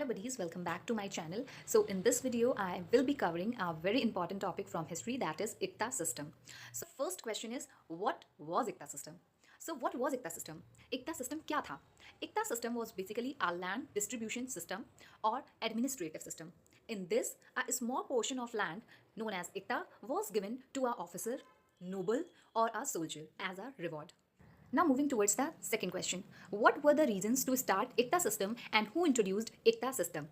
buddies, welcome back to my channel. So in this video I will be covering a very important topic from history, that is ICTA system. So first question is, what was ICTA system? So what was ICTA system? ICTA system क्या था? ICTA system was basically a land distribution system or administrative system. In this, a small portion of land known as ICTA was given to a officer, noble or a soldier as a reward. Now moving towards the second question. What were the reasons to start ICTA system and who introduced ICTA system?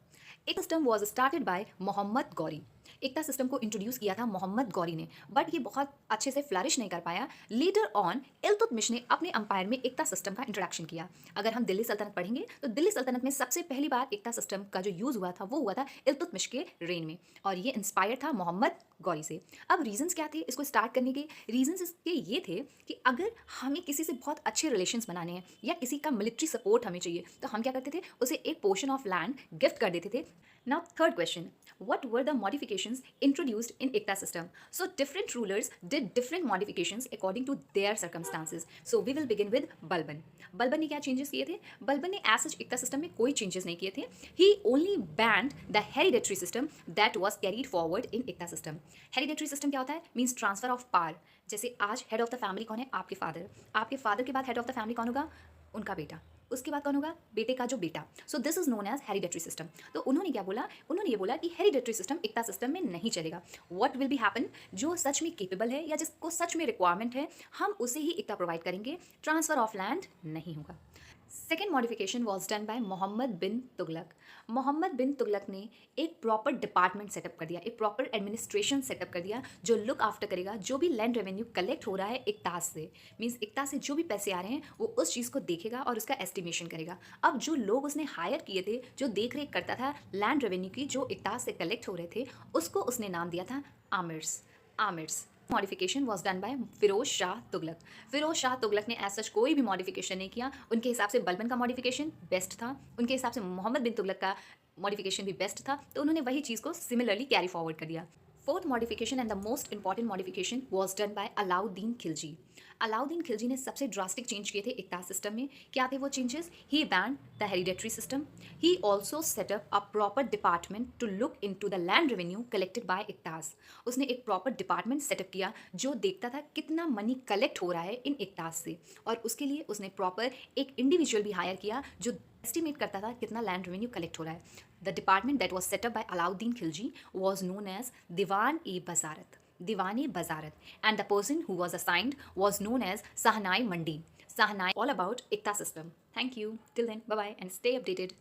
ICTA system was started by Muhammad Ghori. ICTA system को introduce किया था मोहम्मद गौरी ने, but ये बहुत अच्छे से flourish नहीं कर पाया. लेटर ऑन इल्तुतमिश ने अपने अंपायर में ICTA सिस्टम का इंट्रोडक्शन किया. अगर हम दिल्ली सल्तनत पढ़ेंगे तो दिल्ली सल्तनत में सबसे पहली बार ICTA सिस्टम का जो यूज़ हुआ था वो हुआ था इल्तुतमिश के रेन में, और ये इंस्पायर था मोहम्मद गौरी से. अब रीजंस क्या थे इसको स्टार्ट करने के? रीजंस इसके ये थे कि अगर हमें किसी से बहुत अच्छे रिलेशंस बनाने हैं या किसी का मिलिट्री सपोर्ट हमें चाहिए तो हम क्या करते थे, उसे एक पोर्शन ऑफ लैंड गिफ्ट कर देते थे. Now third question, what were the modifications introduced in ICTA system? So different rulers did different modifications according to their circumstances. So we will begin with Balban. Balban ने क्या चेंजेस किए थे? बलबन ने as सच ICTA system में कोई चेंजेस नहीं किए थे. He only banned the hereditary system that was carried forward in ICTA system. Hereditary system क्या होता है? Means transfer of power. जैसे आज हेड ऑफ द फैमिली कौन है? आपके फादर. आपके फादर के बाद हेड ऑफ द फैमिली कौन होगा? उनका बेटा. उसके बाद कौन होगा? बेटे का जो बेटा. So this is known as hereditary system. तो उन्होंने क्या बोला? उन्होंने ये बोला कि हेरिडेटरी सिस्टम ICTA सिस्टम में नहीं चलेगा. What will be happen? जो सच में केपेबल है या जिसको सच में रिक्वायरमेंट है हम उसे ही ICTA प्रोवाइड करेंगे. ट्रांसफर ऑफ लैंड नहीं होगा. Second modification was done by Mohammad bin Tughlaq. Mohammad bin Tughlaq ने एक प्रॉपर डिपार्टमेंट सेटअप कर दिया, एक प्रॉपर एडमिनिस्ट्रेशन सेटअप कर दिया जो लुक आफ्टर करेगा जो भी लैंड रेवेन्यू कलेक्ट हो रहा है ICTA से. मीन्स ICTA से जो भी पैसे आ रहे हैं वो उस चीज़ को देखेगा और उसका एस्टिमेशन करेगा. अब जो लोग उसने हायर किए थे, जो देख रेख करता था लैंड रेवेन्यू की जो ICTA से कलेक्ट हो रहे थे, उसको उसने नाम दिया था amirs. Amirs modification was done by Firoz Shah Tughlaq. Firoz Shah Tughlaq ने एज सच कोई भी मॉडिफिकेशन नहीं किया. उनके हिसाब से बलबन का मॉडिफिकेशन बेस्ट था, उनके हिसाब से मोहम्मद बिन तुगलक का मॉडिफिकेशन भी बेस्ट था, तो उन्होंने वही चीज़ को सिमिलरली कैरी फॉरवर्ड कर दिया. Fourth modification and the most important modification was done bye Alauddin Khilji. Alauddin Khilji ने सबसे ड्रास्टिक चेंज किए थे ICTA सिस्टम में. क्या थे वो changes? He banned the hereditary system. He also set up a proper department to look into the land revenue collected by ICTAs. उसने एक प्रॉपर डिपार्टमेंट सेटअप किया जो देखता था कितना मनी कलेक्ट हो रहा है इन ICTAs से, और उसके लिए उसने प्रॉपर एक इंडिविजुअल भी हायर किया जो एस्टिमेट करता था कितना लैंड रेवेन्यू कलेक्ट हो रहा है. The department that was set up by Alauddin Khilji was known as Diwan e Bazarat. Diwan-e-Bazarat, and the person who was assigned was known as Sahnai Mandi. Sahnai all about ICTA system. Thank you. Till then, bye bye and stay updated.